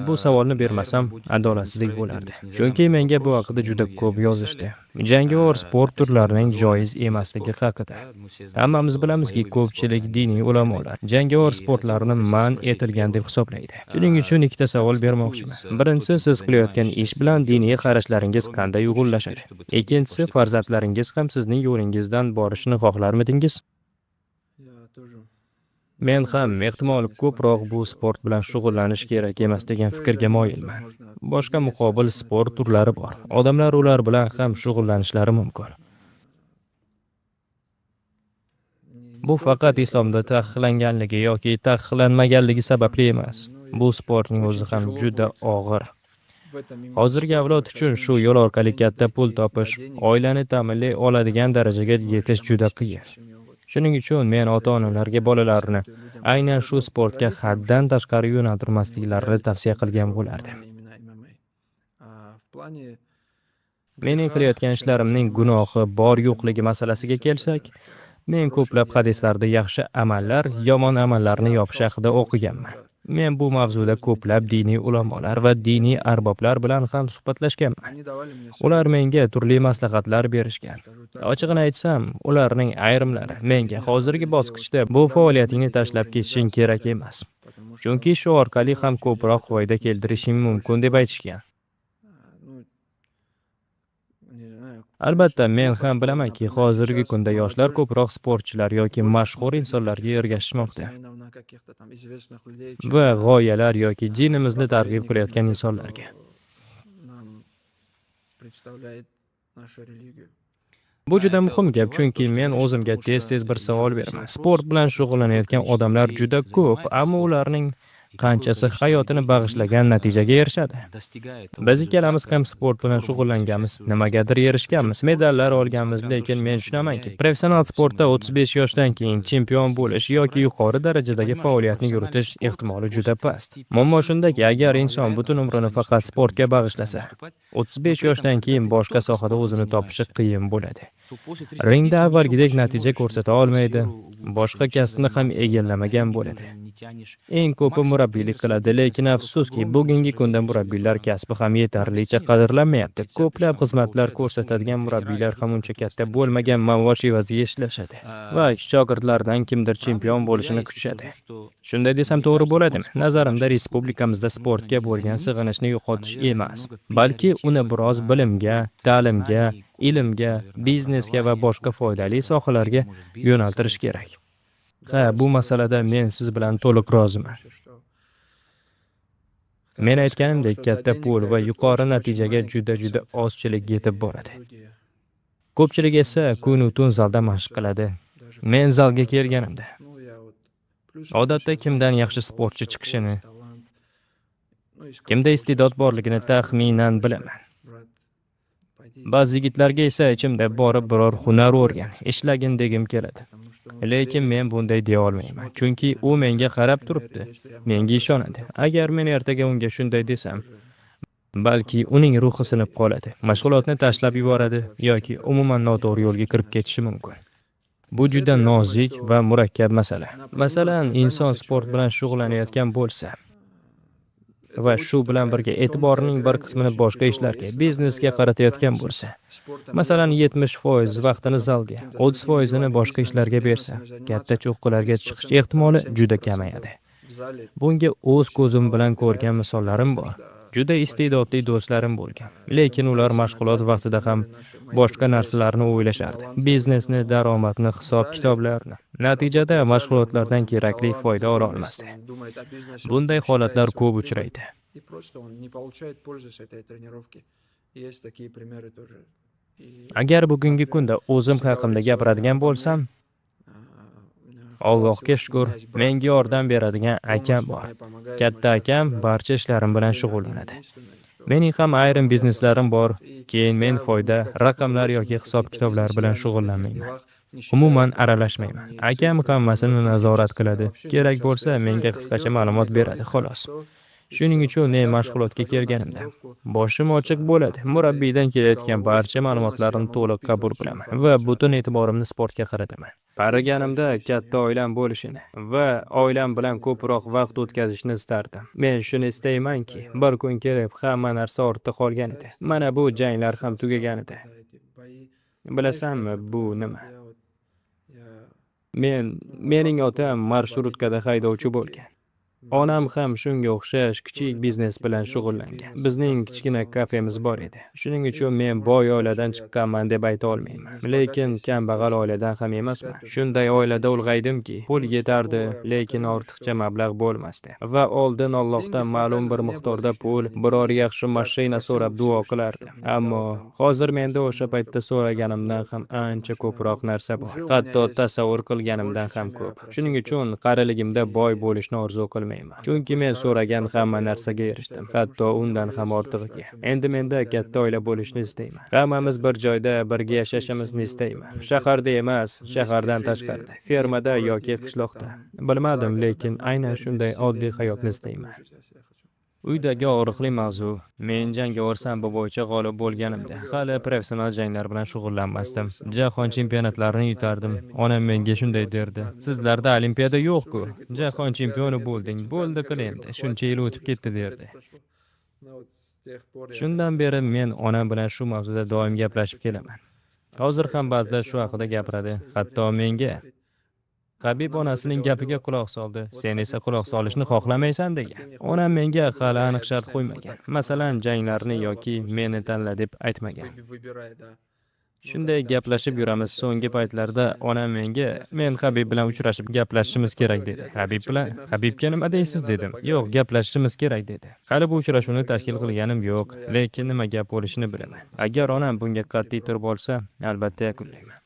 bu savolni bermasam, adolatsizlik bo'lardi. Chunki menga bu haqida juda ko'p yozishdi. Jangovar sport turlarining joiz emasligi haqida. Hammamiz bilamizki, ko'pchilik diniy ulamolar jangovar sportlarni man etilgan deb hisoblaydi. Shuning uchun ikkita savol bermoqchiman. Birinchisi, siz qilayotgan ish bilan diniy qarashlaringiz qanday uyg'unlashadi? Ikkinchisi, farzandlaringiz ham sizning yo'lingizdan borishni xohlarmidingiz? Men ham ehtimol ko'proq bu sport bilan shug'ullanish kerak emas degan fikrga moyilman. Boshqa muqobil sport turlari bor. Odamlar ular bilan ham shug'ullanishlari mumkin. Bu faqat islomda taqiqlanganligi yoki taqiqlanmaganligi sababli emas. Bu sportning o'zi ham juda og'ir. Hozirgi avlod uchun shu yo'l orqali katta pul topish, oilani ta'minlay oladigan darajaga yetish juda qiyin. Shuning uchun men ota-onalarga bolalarini aynan shu sportga haddan tashqari yo'naltirmasliklarini tavsiya qilgan bo'lardim. Mening qilayotgan ishlarimning gunohi bor-yo'qligi masalasiga kelsak, men ko'plab hadislarda yaxshi amallar, yomon amallarni yopish haqida o'qiganman. Men bu mavzuda ko'plab diniy ulamolar va diniy arboblar bilan ham suhbatlashganman. Ular menga turli maslahatlar berishgan. Ochig'ini aytsam, ularning ayrimlari menga hozirgi bosqichda bu faoliyatingni tashlab ketishing kerak emas. Chunki shu orqali ham ko'proq foyda keltirishing mumkin deb aytishgan. Albatta, men ham bilamanki, hozirgi kunda yoshlar ko'proq sportchilar yoki mashhur insonlarga ergashishmoqda. Va g'oyalar yoki dinimizni targ'ib qilayotgan insonlarga. Bu juda muhim gap, chunki men o'zimga tez-tez bir savol beraman. Sport bilan shug'ullanayotgan odamlar juda ko'p, ammo ularning qanchasi hayotini bag'ishlagan natijaga erishadi? Biz ikkalamiz ham sport bilan shug'ullanganmiz, nimagadir erishganmiz, medallar olganmiz, lekin men tushunamanki, professional sportda 35 yoshdan keyin chempion bo'lish yoki yuqori darajadagi faoliyatni yuritish ehtimoli juda past. Muammo shundaki, agar inson butun umrini faqat sportga bag'ishlasa, 35 yoshdan keyin boshqa sohada o'zini topishi qiyin bo'ladi. Ringda avvalgidek natija ko'rsata olmaydi, boshqa kasbni ham egallamagan bo'ladi. Eng ko'pi murabbiylik qiladi, lekin afsuski, bugungi kunda murabbiylar kasbi ham yetarlicha qadrlanmayapti. Ko'plab xizmatlar ko'rsatadigan murabbiylar ham uncha katta bo'lmagan maosh evaziga ishlashadi va shogirdlardan kimdir chempion bo'lishini kutishadi. Shunday desam to'g'ri bo'ladimi? Nazarimda respublikamizda sportga bo'lgan sig'inishni yo'qotish emas, balki uni biroz bilimga, ta'limga, ilmga, biznesga va boshqa foydali sohalarga yo'naltirish kerak. Ha, bu masalada men siz bilan to'liq roziman. Men aytganimdek, katta pul va yuqori natijaga juda ozchilik yetib boradi. Ko'pchilik esa kun u tun zalda mashq qiladi. Men zalga kelganimda odatda kimdan yaxshi sportchi chiqishini, kimda iste'dod borligini taxminan bilaman. Ba'zi yigitlarga esa ichimda borib biror hunar o'rgan, ishlagin degim keladi. Lekin men bunday deya olmayman, chunki u menga qarab turibdi, menga ishonadi. Agar men ertaga unga shunday desam, balki uning ruhi sinib qoladi, mashg'ulotni tashlab yuboradi yoki umuman noto'g'ri yo'lga kirib ketishi mumkin. Bu juda nozik va murakkab masala. Masalan, inson sport bilan shug'ullanayotgan bo'lsa va shu bilan birga e'tiborining bir qismini boshqa ishlarga, biznesga qaratayotgan bo'lsa, masalan 70% vaqtini zalga, 30%ni boshqa ishlarga bersa, katta cho'qqilarga chiqish ehtimoli juda kamayadi. Bunga o'z ko'zim bilan ko'rgan misollarim bor. Juda iste'dodli do'stlarim bo'lgan, lekin ular mashg'ulot vaqtida ham boshqa narsalarni o'ylashardi. Biznesni, daromadni, hisob-kitoblarni. Natijada mashg'ulotlardan kerakli foyda ola olmasdi. Bunday holatlar ko'p uchraydi. Agar bugungi kunda o'zim haqimda gapiradigan bo'lsam, Allohga shukr, menga yordam beradigan akam bor. Katta akam barcha ishlarim bilan shug'ullanadi. Mening ham ayrim bizneslarim bor, keyin men foyda, raqamlar yoki hisob-kitoblar bilan shug'ullanmayman. Umuman aralashmayman. Akam hammasini nazorat qiladi. Kerak bo'lsa, menga qisqacha ma'lumot beradi, xolos. Shuning uchun men mashg'ulotga kelganimda boshim ochiq bo'ladi. Murabbiydan kelayotgan barcha ma'lumotlarni to'liq qabul qilaman va butun e'tiborimni sportga qarataman. Qariganimda katta oilam bo'lishini va oilam bilan ko'proq vaqt o'tkazishni istardim. Men shuni istaymanki, bir kun kelib hamma narsa ortda qolgan edi. Mana bu janglar ham tugagan edi. Bilasanmi bu nima? Mening otam marshrutkada haydovchi bo'lgan. Onam ham shunga o'xshash kichik biznes bilan shug'ullangan. Bizning kichkina kafemiz bor edi. Shuning uchun men boy oiladan chiqqanman deb ayta olmayman. Lekin kambag'al oiladan ham emasman. Shunday oilada ulg'aydimki, pul yetardi, lekin ortiqcha mablag' bo'lmasdi. Va oldin Allohdan ma'lum bir miqdorda pul, biror yaxshi mashina so'rab duo qilardim. Ammo hozir menda o'sha paytda so'raganimdan ham ancha ko'proq narsa bor. Hatto tasavvur qilganimdan ham ko'p. Shuning uchun qariligimda boy bo'lishni orzu qilmayman. Chunki men so'ragan hamma narsaga erishdim, hatto undan ham ortig'iga. Endi menda katta oila bo'lishni istayman. Hammamiz bir joyda birga yashashimizni istayman. Shaharda emas, shahardan tashqarida, fermada yoki qishloqda. Bilmadim, lekin aynan shunday oddiy hayotni istayman. Uydagi og'riqli mavzu. Men jangovar sambo bo'yicha g'olib bo'lganimda hali professional janglar bilan shug'ullanmasdim. Jahon chempionatlarini yutardim. Onam menga shunday derdi: "Sizlarda olimpiada yo'q-ku. Jahon chempioni bo'lding. Bo'ldi qil endi. Shuncha yil o'tib ketdi" derdi. Shundan beri men onam bilan shu mavzuda doim gaplashib kelaman. Hozir ham ba'zida shu haqida gapiradi. Hatto menga Habib onasining gapiga quloq soldi. Sen esa quloq solishni xohlamaysan degan. Onam menga hali aniq shart qo'ymagan. Masalan, janglarni yoki meni tanla deb aytmagan. Shunday gaplashib yuramiz. So'nggi paytlarda onam menga men Habib bilan uchrashib gaplashishimiz kerak dedi. Habib bilan? Habibga nima deysiz dedim. Yo'q, gaplashishimiz kerak dedi. Hali bu uchrashuvni tashkil qilganim yo'q, lekin nima gap bo'lishini bilaman. Agar onam bunga qat'iy turib olsa, albatta yakunlayman.